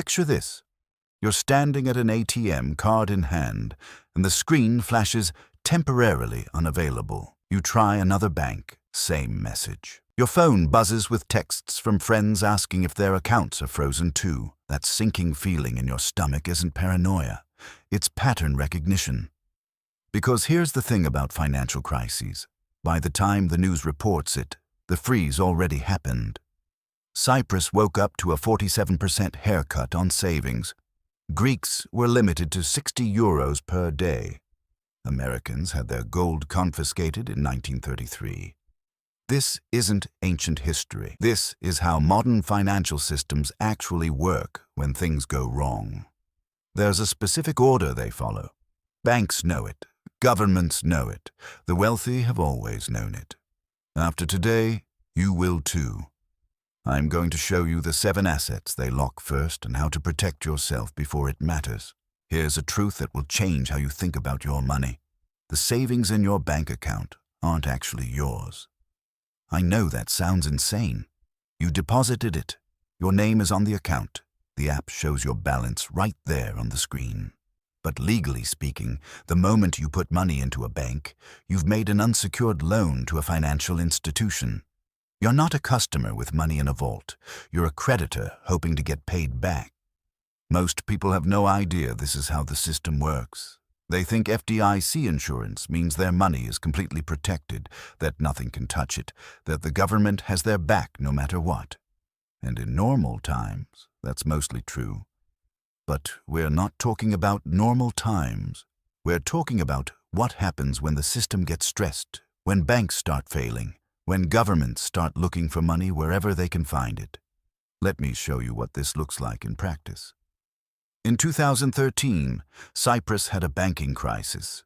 Picture this. You're standing at an ATM, card in hand, and the screen flashes temporarily unavailable. You try another bank, same message. Your phone buzzes with texts from friends asking if their accounts are frozen too. That sinking feeling in your stomach isn't paranoia. It's pattern recognition. Because here's the thing about financial crises. By the time the news reports it, the freeze already happened. Cyprus woke up to a 47% haircut on savings. Greeks were limited to 60 euros per day. Americans had their gold confiscated in 1933. This isn't ancient history. This is how modern financial systems actually work when things go wrong. There's a specific order they follow. Banks know it. Governments know it. The wealthy have always known it. After today, you will too. I'm going to show you the 7 assets they lock first and how to protect yourself before it matters. Here's a truth that will change how you think about your money. The savings in your bank account aren't actually yours. I know that sounds insane. You deposited it. Your name is on the account. The app shows your balance right there on the screen. But legally speaking, the moment you put money into a bank, you've made an unsecured loan to a financial institution. You're not a customer with money in a vault. You're a creditor hoping to get paid back. Most people have no idea this is how the system works. They think FDIC insurance means their money is completely protected, that nothing can touch it, that the government has their back no matter what. And in normal times, that's mostly true. But we're not talking about normal times. We're talking about what happens when the system gets stressed, when banks start failing, when governments start looking for money wherever they can find it. Let me show you what this looks like in practice. In 2013, Cyprus had a banking crisis.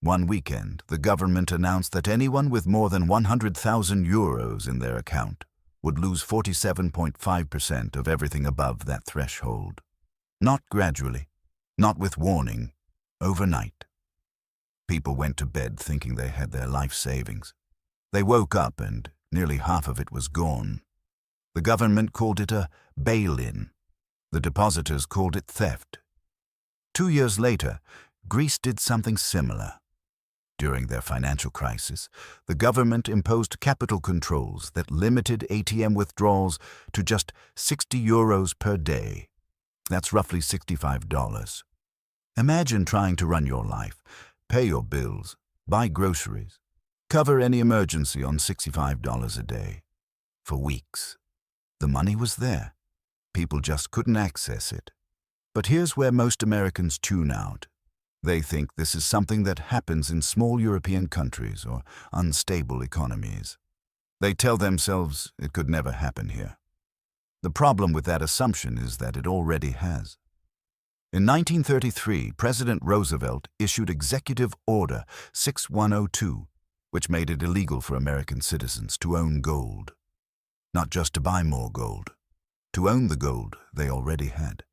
One weekend, the government announced that anyone with more than 100,000 euros in their account would lose 47.5% of everything above that threshold. Not gradually, not with warning, overnight. People went to bed thinking they had their life savings. They woke up and nearly half of it was gone. The government called it a bail-in. The depositors called it theft. 2 years later, Greece did something similar. During their financial crisis, the government imposed capital controls that limited ATM withdrawals to just 60 euros per day. That's roughly $65. Imagine trying to run your life, pay your bills, buy groceries, cover any emergency on $65 a day. For weeks. The money was there. People just couldn't access it. But here's where most Americans tune out. They think this is something that happens in small European countries or unstable economies. They tell themselves it could never happen here. The problem with that assumption is that it already has. In 1933, President Roosevelt issued Executive Order 6102, which made it illegal for American citizens to own gold. Not just to buy more gold, to own the gold they already had.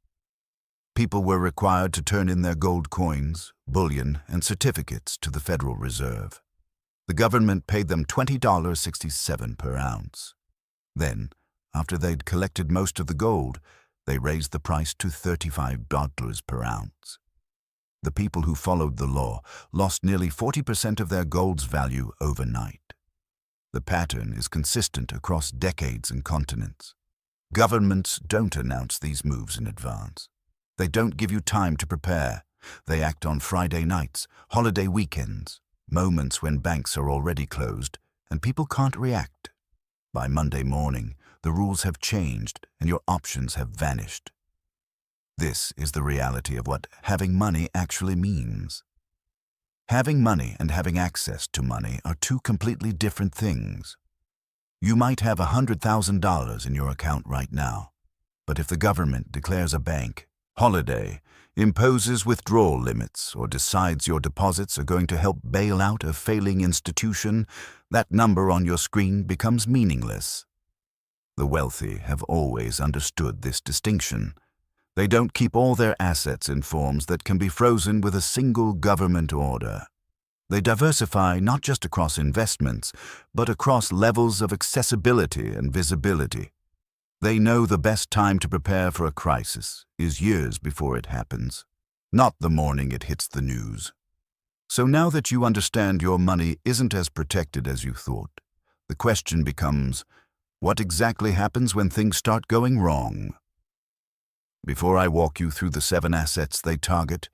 People were required to turn in their gold coins, bullion, and certificates to the Federal Reserve. The government paid them $20.67 per ounce. Then, after they'd collected most of the gold, they raised the price to $35 per ounce. The people who followed the law lost nearly 40% of their gold's value overnight. The pattern is consistent across decades and continents. Governments don't announce these moves in advance. They don't give you time to prepare. They act on Friday nights, holiday weekends, moments when banks are already closed and people can't react. By Monday morning, the rules have changed and your options have vanished. This is the reality of what having money actually means. Having money and having access to money are two completely different things. You might have $100,000 in your account right now, but if the government declares a bank holiday, imposes withdrawal limits, or decides your deposits are going to help bail out a failing institution, that number on your screen becomes meaningless. The wealthy have always understood this distinction. They don't keep all their assets in forms that can be frozen with a single government order. They diversify not just across investments, but across levels of accessibility and visibility. They know the best time to prepare for a crisis is years before it happens, not the morning it hits the news. So now that you understand your money isn't as protected as you thought, the question becomes, what exactly happens when things start going wrong? Before I walk you through the 7 assets they target,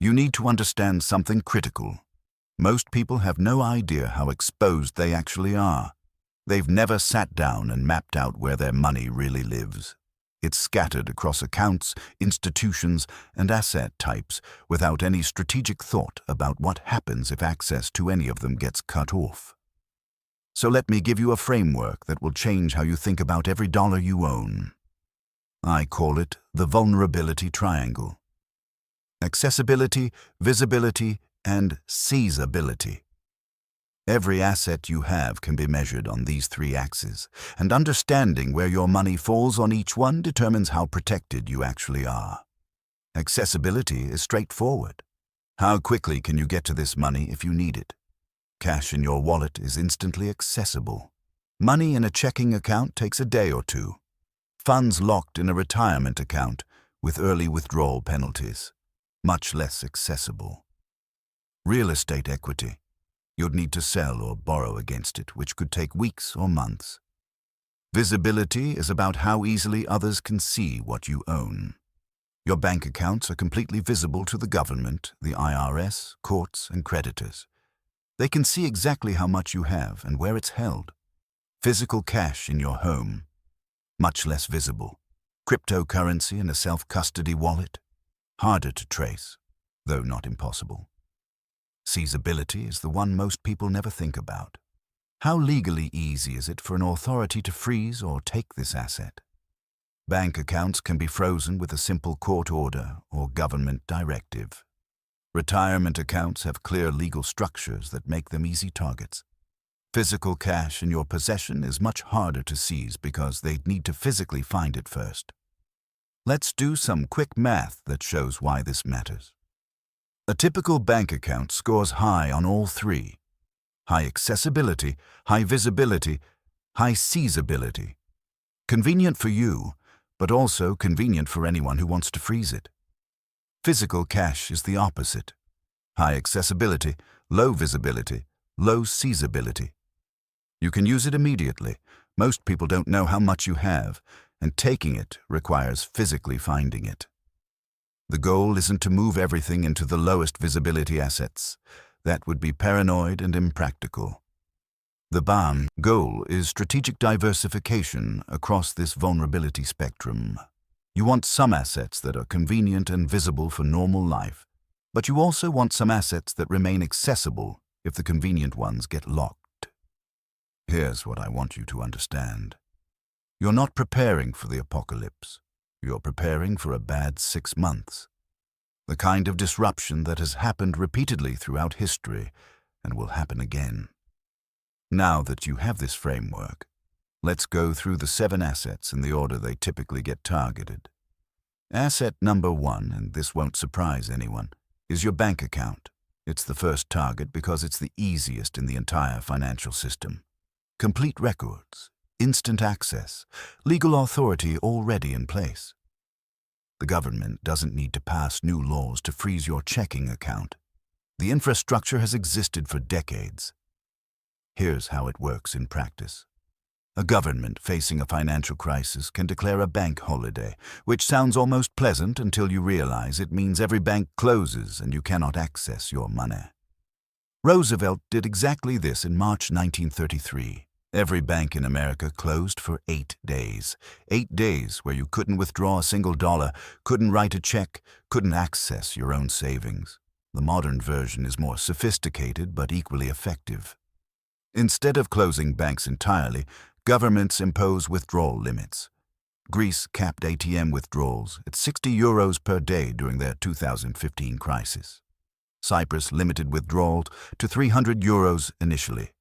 you need to understand something critical. Most people have no idea how exposed they actually are. They've never sat down and mapped out where their money really lives. It's scattered across accounts, institutions, and asset types without any strategic thought about what happens if access to any of them gets cut off. So let me give you a framework that will change how you think about every dollar you own. I call it the vulnerability triangle. Accessibility, visibility, and seizability. Every asset you have can be measured on these 3 axes, and understanding where your money falls on each one determines how protected you actually are. Accessibility is straightforward. How quickly can you get to this money if you need it? Cash in your wallet is instantly accessible. Money in a checking account takes a day or 2. Funds locked in a retirement account with early withdrawal penalties, much less accessible. Real estate equity. You'd need to sell or borrow against it, which could take weeks or months. Visibility is about how easily others can see what you own. Your bank accounts are completely visible to the government, the IRS, courts, and creditors. They can see exactly how much you have and where it's held. Physical cash in your home, much less visible. Cryptocurrency in a self-custody wallet, harder to trace, though not impossible. Seizability is the one most people never think about. How legally easy is it for an authority to freeze or take this asset? Bank accounts can be frozen with a simple court order or government directive. Retirement accounts have clear legal structures that make them easy targets. Physical cash in your possession is much harder to seize because they'd need to physically find it first. Let's do some quick math that shows why this matters. A typical bank account scores high on all 3. High accessibility, high visibility, high seizability. Convenient for you, but also convenient for anyone who wants to freeze it. Physical cash is the opposite. High accessibility, low visibility, low seizability. You can use it immediately. Most people don't know how much you have, and taking it requires physically finding it. The goal isn't to move everything into the lowest visibility assets. That would be paranoid and impractical. The goal is strategic diversification across this vulnerability spectrum. You want some assets that are convenient and visible for normal life, but you also want some assets that remain accessible if the convenient ones get locked. Here's what I want you to understand. You're not preparing for the apocalypse. You're preparing for a bad 6 months. The kind of disruption that has happened repeatedly throughout history and will happen again. Now that you have this framework, let's go through the 7 assets in the order they typically get targeted. Asset number 1, and this won't surprise anyone, is your bank account. It's the first target because it's the easiest in the entire financial system. Complete records, instant access, legal authority already in place. The government doesn't need to pass new laws to freeze your checking account. The infrastructure has existed for decades. Here's how it works in practice. A government facing a financial crisis can declare a bank holiday, which sounds almost pleasant until you realize it means every bank closes and you cannot access your money. Roosevelt did exactly this in March 1933. Every bank in America closed for 8 days. 8 days where you couldn't withdraw a single dollar, couldn't write a check, couldn't access your own savings. The modern version is more sophisticated but equally effective. Instead of closing banks entirely, governments impose withdrawal limits. Greece capped ATM withdrawals at €60 per day during their 2015 crisis. Cyprus limited withdrawals to €300 initially.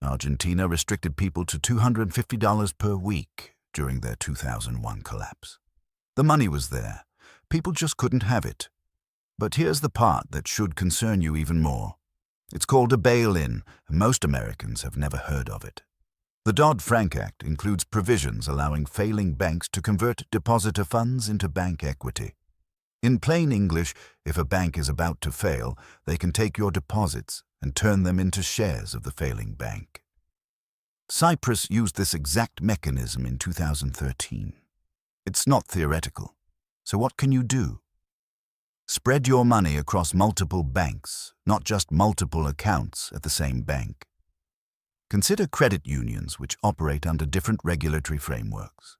Argentina restricted people to $250 per week during their 2001 collapse. The money was there. People just couldn't have it. But here's the part that should concern you even more. It's called a bail-in, and most Americans have never heard of it. The Dodd-Frank Act includes provisions allowing failing banks to convert depositor funds into bank equity. In plain English, if a bank is about to fail, they can take your deposits and turn them into shares of the failing bank. Cyprus used this exact mechanism in 2013. It's not theoretical. So what can you do? Spread your money across multiple banks, not just multiple accounts at the same bank. Consider credit unions which operate under different regulatory frameworks.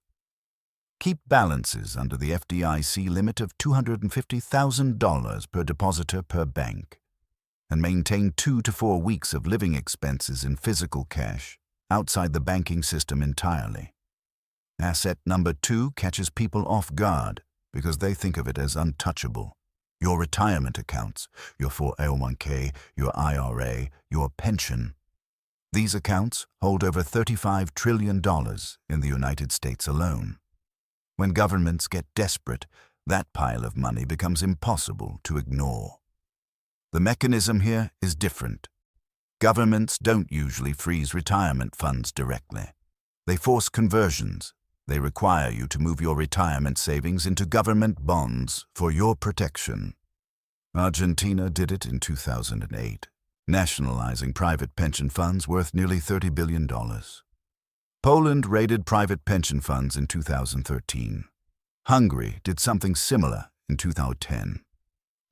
Keep balances under the FDIC limit of $250,000 per depositor per bank, and maintain 2 to 4 weeks of living expenses in physical cash outside the banking system entirely. Asset number 2 catches people off guard because they think of it as untouchable. Your retirement accounts, your 401k, your IRA, your pension. These accounts hold over $35 trillion in the United States alone. When governments get desperate, that pile of money becomes impossible to ignore. The mechanism here is different. Governments don't usually freeze retirement funds directly. They force conversions. They require you to move your retirement savings into government bonds for your protection. Argentina did it in 2008. Nationalizing private pension funds worth nearly $30 billion. Poland raided private pension funds in 2013. Hungary did something similar in 2010.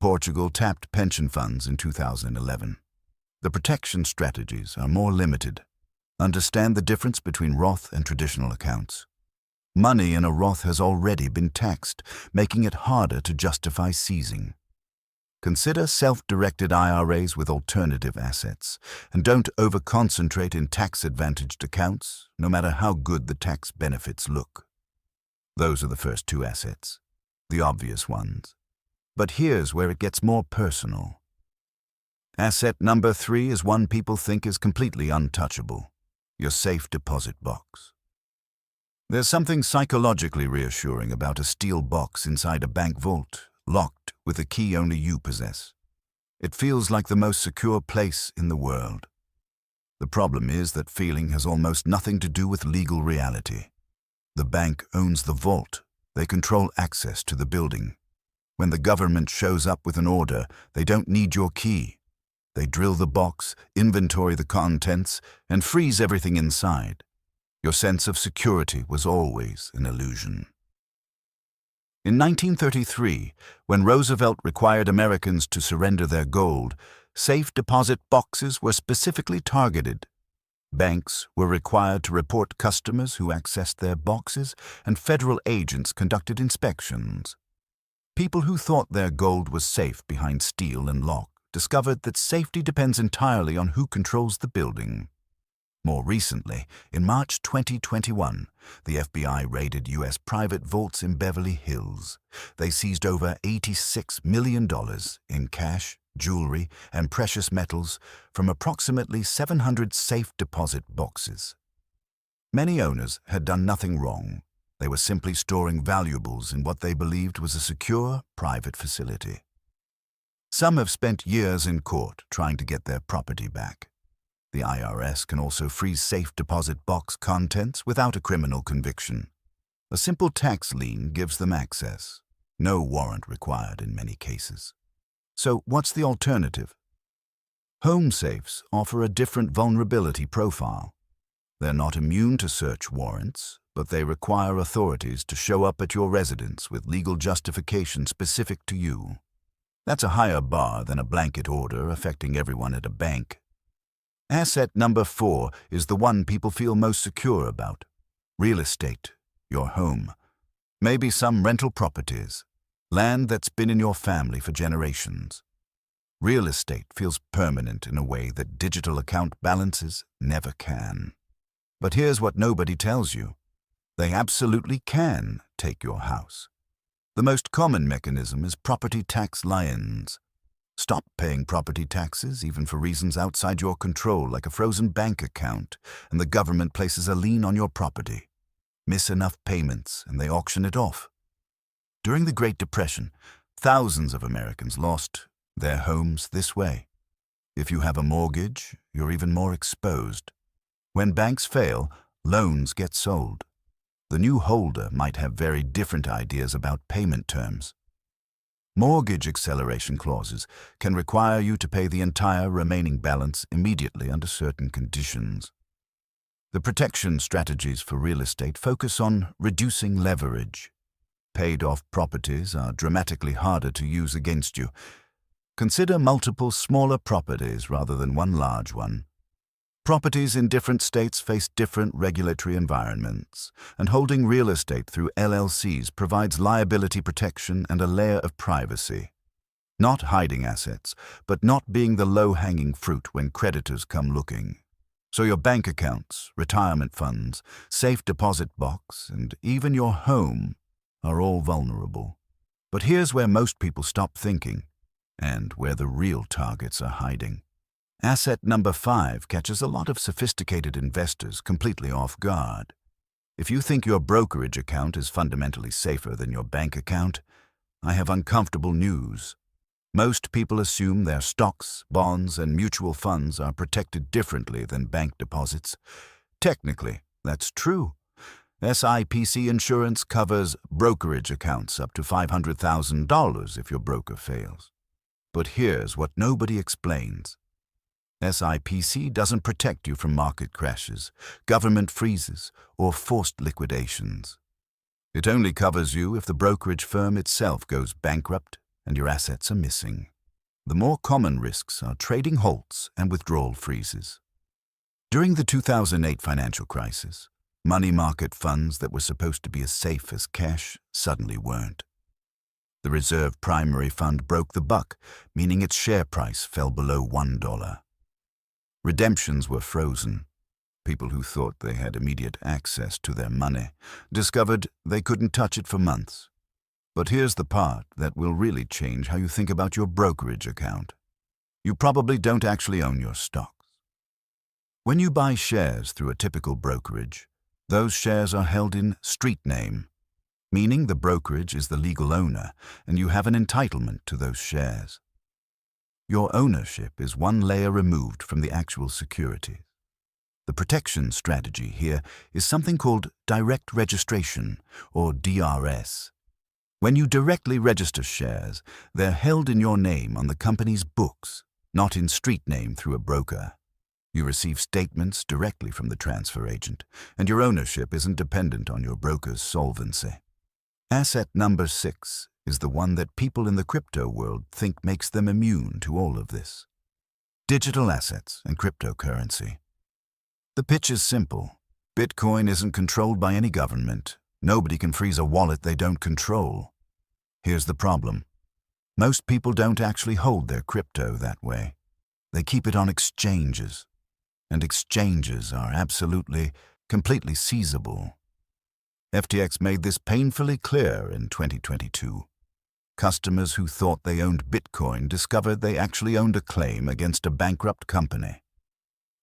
Portugal tapped pension funds in 2011. The protection strategies are more limited. Understand the difference between Roth and traditional accounts. Money in a Roth has already been taxed, making it harder to justify seizing. Consider self-directed IRAs with alternative assets, and don't over-concentrate in tax-advantaged accounts, no matter how good the tax benefits look. Those are the first 2 assets, the obvious ones. But here's where it gets more personal. Asset number 3 is one people think is completely untouchable: your safe deposit box. There's something psychologically reassuring about a steel box inside a bank vault, locked with a key only you possess. It feels like the most secure place in the world. The problem is that feeling has almost nothing to do with legal reality. The bank owns the vault. They control access to the building. When the government shows up with an order, they don't need your key. They drill the box, inventory the contents, and freeze everything inside. Your sense of security was always an illusion. In 1933, when Roosevelt required Americans to surrender their gold, safe deposit boxes were specifically targeted. Banks were required to report customers who accessed their boxes, and federal agents conducted inspections. People who thought their gold was safe behind steel and lock discovered that safety depends entirely on who controls the building. More recently, in March 2021, the FBI raided U.S. private vaults in Beverly Hills. They seized over $86 million in cash, jewelry, and precious metals from approximately 700 safe deposit boxes. Many owners had done nothing wrong. They were simply storing valuables in what they believed was a secure, private facility. Some have spent years in court trying to get their property back. The IRS can also freeze safe deposit box contents without a criminal conviction. A simple tax lien gives them access. No warrant required in many cases. So what's the alternative? Home safes offer a different vulnerability profile. They're not immune to search warrants, but they require authorities to show up at your residence with legal justification specific to you. That's a higher bar than a blanket order affecting everyone at a bank. Asset number 4 is the one people feel most secure about: real estate, your home. Maybe some rental properties, land that's been in your family for generations. Real estate feels permanent in a way that digital account balances never can. But here's what nobody tells you. They absolutely can take your house. The most common mechanism is property tax liens. Stop paying property taxes, even for reasons outside your control, like a frozen bank account, and the government places a lien on your property. Miss enough payments, and they auction it off. During the Great Depression, thousands of Americans lost their homes this way. If you have a mortgage, you're even more exposed. When banks fail, loans get sold. The new holder might have very different ideas about payment terms. Mortgage acceleration clauses can require you to pay the entire remaining balance immediately under certain conditions. The protection strategies for real estate focus on reducing leverage. Paid-off properties are dramatically harder to use against you. Consider multiple smaller properties rather than one large one. Properties in different states face different regulatory environments, and holding real estate through LLCs provides liability protection and a layer of privacy. Not hiding assets, but not being the low-hanging fruit when creditors come looking. So your bank accounts, retirement funds, safe deposit box, and even your home are all vulnerable. But here's where most people stop thinking, and where the real targets are hiding. Asset number 5 catches a lot of sophisticated investors completely off guard. If you think your brokerage account is fundamentally safer than your bank account, I have uncomfortable news. Most people assume their stocks, bonds, and mutual funds are protected differently than bank deposits. Technically, that's true. SIPC insurance covers brokerage accounts up to $500,000 if your broker fails. But here's what nobody explains. SIPC doesn't protect you from market crashes, government freezes, or forced liquidations. It only covers you if the brokerage firm itself goes bankrupt and your assets are missing. The more common risks are trading halts and withdrawal freezes. During the 2008 financial crisis, money market funds that were supposed to be as safe as cash suddenly weren't. The reserve primary fund broke the buck, meaning its share price fell below $1. Redemptions were frozen. People who thought they had immediate access to their money discovered they couldn't touch it for months. But here's the part that will really change how you think about your brokerage account. You probably don't actually own your stocks. When you buy shares through a typical brokerage, those shares are held in street name, meaning the brokerage is the legal owner and you have an entitlement to those shares. Your ownership is one layer removed from the actual securities. The protection strategy here is something called direct registration, or DRS. When you directly register shares, they're held in your name on the company's books, not in street name through a broker. You receive statements directly from the transfer agent, and your ownership isn't dependent on your broker's solvency. Asset number 6 is the one that people in the crypto world think makes them immune to all of this. Digital assets and cryptocurrency. The pitch is simple. Bitcoin isn't controlled by any government. Nobody can freeze a wallet they don't control. Here's the problem. Most people don't actually hold their crypto that way. They keep it on exchanges. And exchanges are absolutely, completely seizable. FTX made this painfully clear in 2022. Customers who thought they owned Bitcoin discovered they actually owned a claim against a bankrupt company.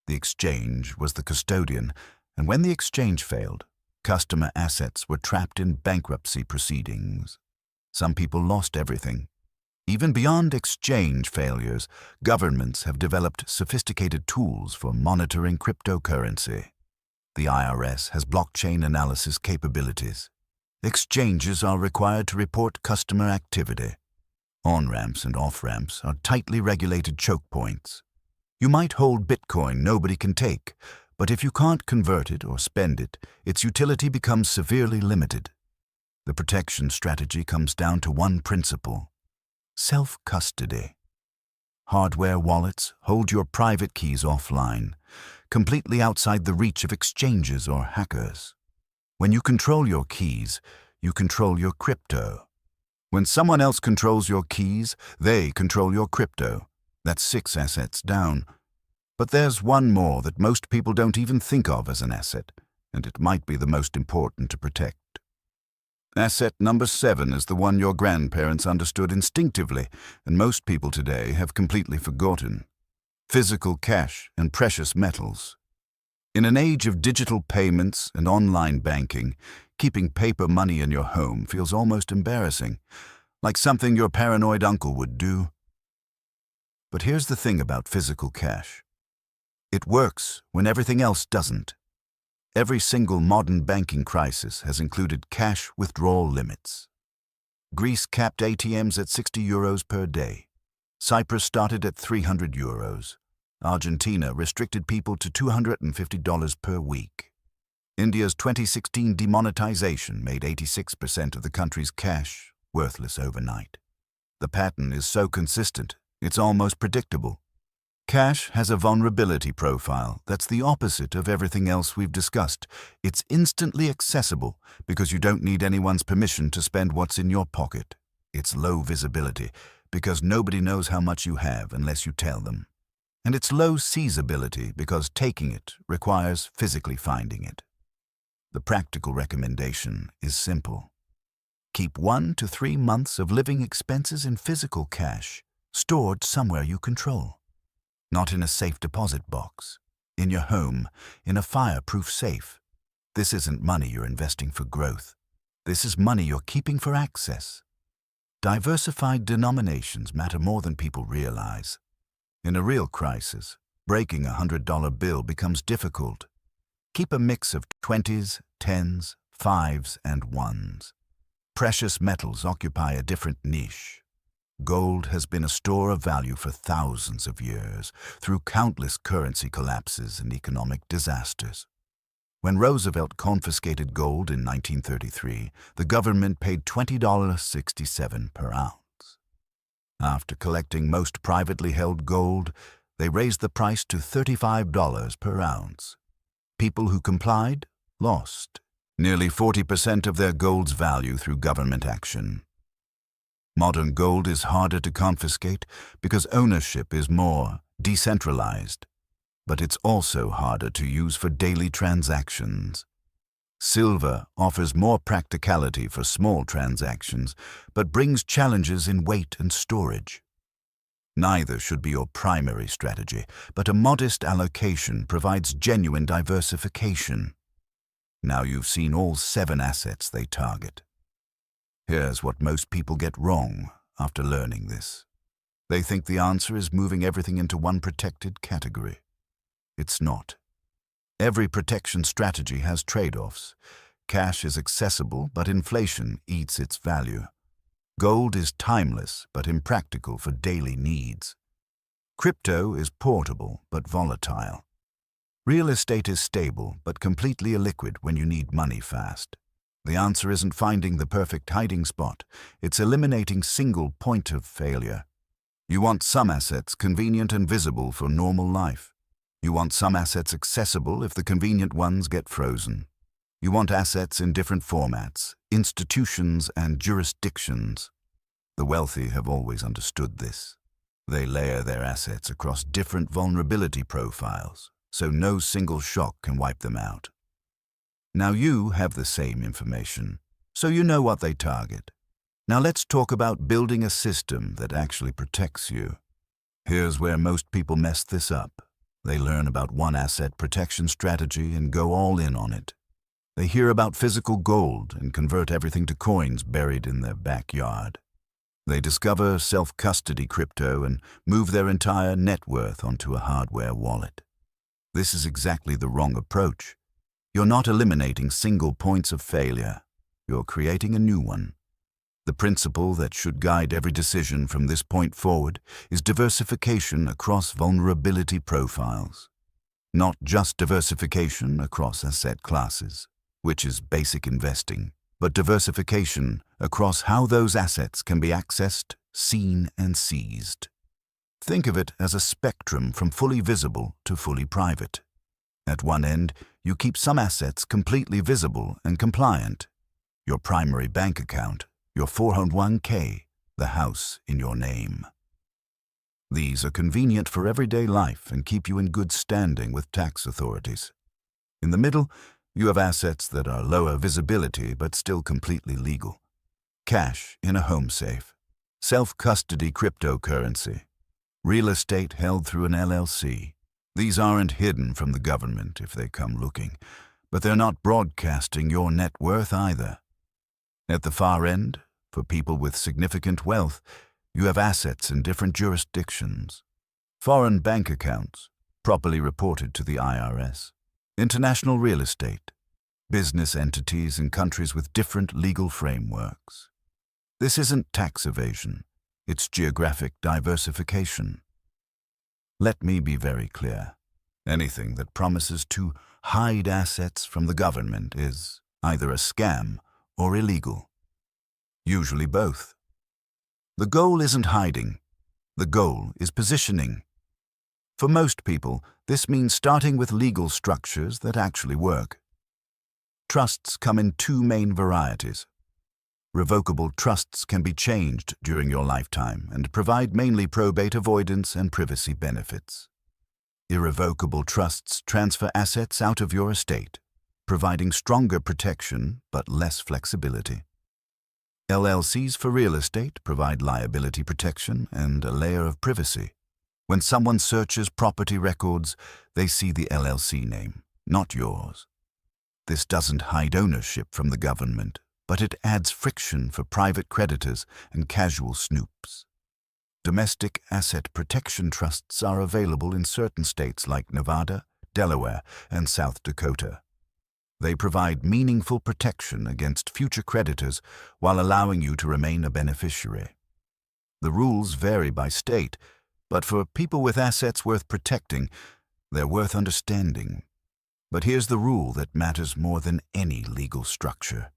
The exchange was the custodian, and when the exchange failed, customer assets were trapped in bankruptcy proceedings. Some people lost everything. Even beyond exchange failures, governments have developed sophisticated tools for monitoring cryptocurrency. The IRS has blockchain analysis capabilities. Exchanges are required to report customer activity. On-ramps and off-ramps are tightly regulated choke points. You might hold Bitcoin nobody can take, but if you can't convert it or spend it, its utility becomes severely limited. The protection strategy comes down to one principle: self-custody. Hardware wallets hold your private keys offline, completely outside the reach of exchanges or hackers. When you control your keys, you control your crypto. When someone else controls your keys, they control your crypto. That's 6 assets down. But there's one more that most people don't even think of as an asset, and it might be the most important to protect. Asset number 7 is the one your grandparents understood instinctively, and most people today have completely forgotten: physical cash and precious metals. In an age of digital payments and online banking, keeping paper money in your home feels almost embarrassing, like something your paranoid uncle would do. But here's the thing about physical cash. It works when everything else doesn't. Every single modern banking crisis has included cash withdrawal limits. Greece capped ATMs at €60 per day. Cyprus started at €300. Argentina restricted people to $250 per week. India's 2016 demonetization made 86% of the country's cash worthless overnight. The pattern is so consistent, it's almost predictable. Cash has a vulnerability profile that's the opposite of everything else we've discussed. It's instantly accessible because you don't need anyone's permission to spend what's in your pocket. It's low visibility because nobody knows how much you have unless you tell them. And it's low seizability because taking it requires physically finding it. The practical recommendation is simple. Keep 1 to 3 months of living expenses in physical cash, stored somewhere you control. Not in a safe deposit box, in your home, in a fireproof safe. This isn't money you're investing for growth. This is money you're keeping for access. Diversified denominations matter more than people realize. In a real crisis, breaking a $100 bill becomes difficult. Keep a mix of 20s, 10s, 5s, and 1s. Precious metals occupy a different niche. Gold has been a store of value for thousands of years, through countless currency collapses and economic disasters. When Roosevelt confiscated gold in 1933, the government paid $20.67 per ounce. After collecting most privately held gold, they raised the price to $35 per ounce. People who complied lost nearly 40% of their gold's value through government action. Modern gold is harder to confiscate because ownership is more decentralized, but it's also harder to use for daily transactions. Silver offers more practicality for small transactions, but brings challenges in weight and storage. Neither should be your primary strategy, but a modest allocation provides genuine diversification. Now you've seen all 7 assets they target. Here's what most people get wrong after learning this. They think the answer is moving everything into one protected category. It's not. Every protection strategy has trade-offs. Cash is accessible, but inflation eats its value. Gold is timeless, but impractical for daily needs. Crypto is portable, but volatile. Real estate is stable, but completely illiquid when you need money fast. The answer isn't finding the perfect hiding spot. It's eliminating single point of failure. You want some assets convenient and visible for normal life. You want some assets accessible if the convenient ones get frozen. You want assets in different formats, institutions and jurisdictions. The wealthy have always understood this. They layer their assets across different vulnerability profiles, so no single shock can wipe them out. Now you have the same information, so you know what they target. Now let's talk about building a system that actually protects you. Here's where most people mess this up. They learn about one asset protection strategy and go all in on it. They hear about physical gold and convert everything to coins buried in their backyard. They discover self-custody crypto and move their entire net worth onto a hardware wallet. This is exactly the wrong approach. You're not eliminating single points of failure. You're creating a new one. The principle that should guide every decision from this point forward is diversification across vulnerability profiles. Not just diversification across asset classes, which is basic investing, but diversification across how those assets can be accessed, seen, and seized. Think of it as a spectrum from fully visible to fully private. At one end, you keep some assets completely visible and compliant. Your primary bank account, your 401k, the house in your name. These are convenient for everyday life and keep you in good standing with tax authorities. In the middle, you have assets that are lower visibility but still completely legal. Cash in a home safe, self-custody cryptocurrency, real estate held through an LLC. These aren't hidden from the government if they come looking, but they're not broadcasting your net worth either. At the far end, for people with significant wealth, you have assets in different jurisdictions. Foreign bank accounts, properly reported to the IRS. International real estate, business entities in countries with different legal frameworks. This isn't tax evasion, it's geographic diversification. Let me be very clear. Anything that promises to hide assets from the government is either a scam or illegal. Usually both. The goal isn't hiding. The goal is positioning. For most people, this means starting with legal structures that actually work. Trusts come in two main varieties. Revocable trusts can be changed during your lifetime and provide mainly probate avoidance and privacy benefits. Irrevocable trusts transfer assets out of your estate, providing stronger protection but less flexibility. LLCs for real estate provide liability protection and a layer of privacy. When someone searches property records, they see the LLC name, not yours. This doesn't hide ownership from the government, but it adds friction for private creditors and casual snoops. Domestic asset protection trusts are available in certain states like Nevada, Delaware, and South Dakota. They provide meaningful protection against future creditors while allowing you to remain a beneficiary. The rules vary by state, but for people with assets worth protecting, they're worth understanding. But here's the rule that matters more than any legal structure.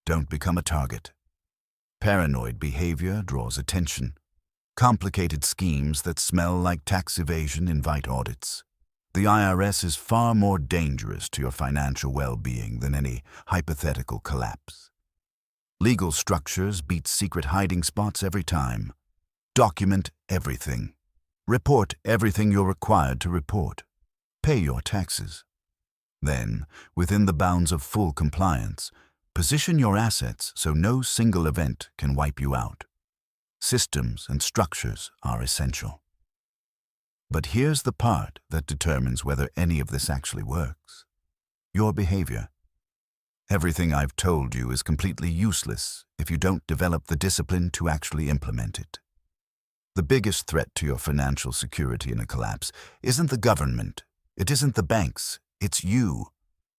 Don't become a target. Paranoid behavior draws attention. Complicated schemes that smell like tax evasion invite audits. The IRS is far more dangerous to your financial well-being than any hypothetical collapse. Legal structures beat secret hiding spots every time. Document everything. Report everything you're required to report. Pay your taxes. Then, within the bounds of full compliance, position your assets so no single event can wipe you out. Systems and structures are essential. But here's the part that determines whether any of this actually works. Your behavior. Everything I've told you is completely useless if you don't develop the discipline to actually implement it. The biggest threat to your financial security in a collapse isn't the government, it isn't the banks, it's you,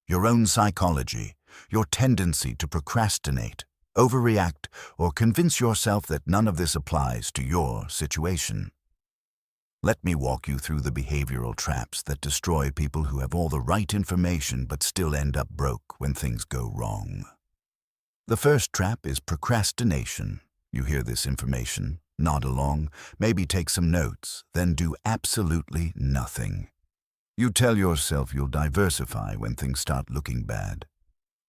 your own psychology, your tendency to procrastinate, overreact, or convince yourself that none of this applies to your situation. Let me walk you through the behavioral traps that destroy people who have all the right information but still end up broke when things go wrong. The first trap is procrastination. You hear this information, nod along, maybe take some notes, then do absolutely nothing. You tell yourself you'll diversify when things start looking bad.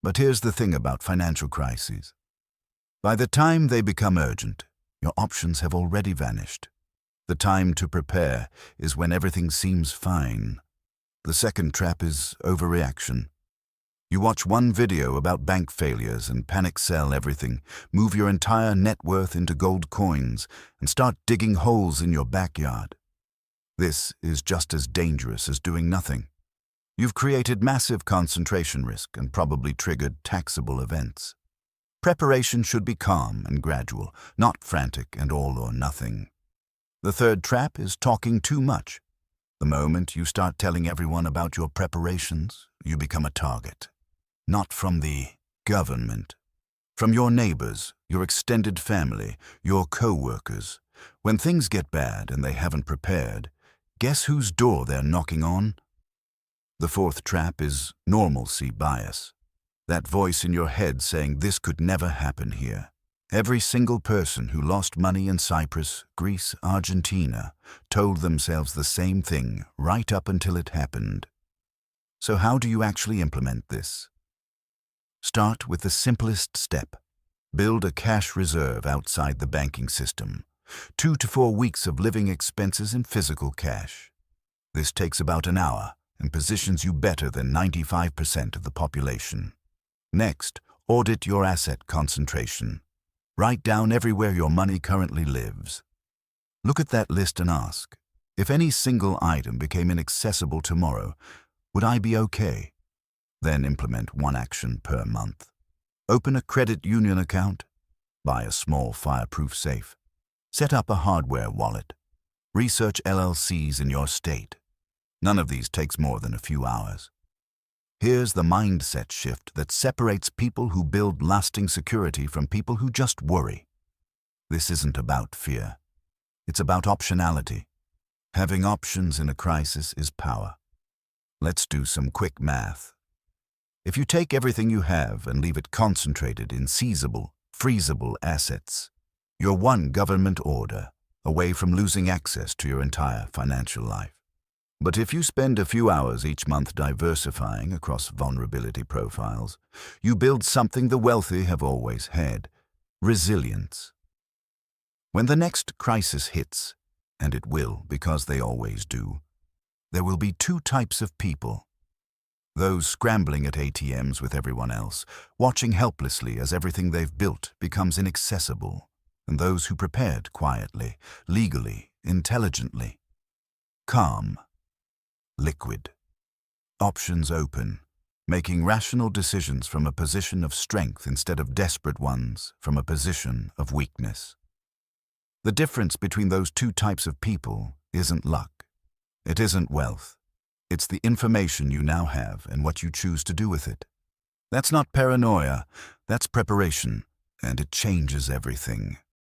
But here's the thing about financial crises. By the time they become urgent, your options have already vanished. The time to prepare is when everything seems fine. The second trap is overreaction. You watch one video about bank failures and panic sell everything, move your entire net worth into gold coins, and start digging holes in your backyard. This is just as dangerous as doing nothing. You've created massive concentration risk and probably triggered taxable events. Preparation should be calm and gradual, not frantic and all or nothing. The third trap is talking too much. The moment you start telling everyone about your preparations, you become a target. Not from the government. From your neighbors, your extended family, your co-workers. When things get bad and they haven't prepared, guess whose door they're knocking on? The fourth trap is normalcy bias. That voice in your head saying this could never happen here. Every single person who lost money in Cyprus, Greece, Argentina told themselves the same thing right up until it happened. So how do you actually implement this? Start with the simplest step. Build a cash reserve outside the banking system. 2 to 4 weeks of living expenses in physical cash. This takes about an hour and positions you better than 95% of the population. Next, audit your asset concentration. Write down everywhere your money currently lives. Look at that list and ask, if any single item became inaccessible tomorrow, would I be okay? Then implement one action per month. Open a credit union account. Buy a small fireproof safe. Set up a hardware wallet. Research LLCs in your state. None of these takes more than a few hours. Here's the mindset shift that separates people who build lasting security from people who just worry. This isn't about fear. It's about optionality. Having options in a crisis is power. Let's do some quick math. If you take everything you have and leave it concentrated in seizable, freezable assets, you're one government order away from losing access to your entire financial life. But if you spend a few hours each month diversifying across vulnerability profiles, you build something the wealthy have always had: resilience. When the next crisis hits, and it will because they always do, there will be two types of people. Those scrambling at ATMs with everyone else, watching helplessly as everything they've built becomes inaccessible, and those who prepared quietly, legally, intelligently. Calm. Liquid. Options open, making rational decisions from a position of strength instead of desperate ones from a position of weakness. The difference between those two types of people isn't luck. It isn't wealth. It's the information you now have and what you choose to do with it. That's not paranoia, that's preparation, and it changes everything.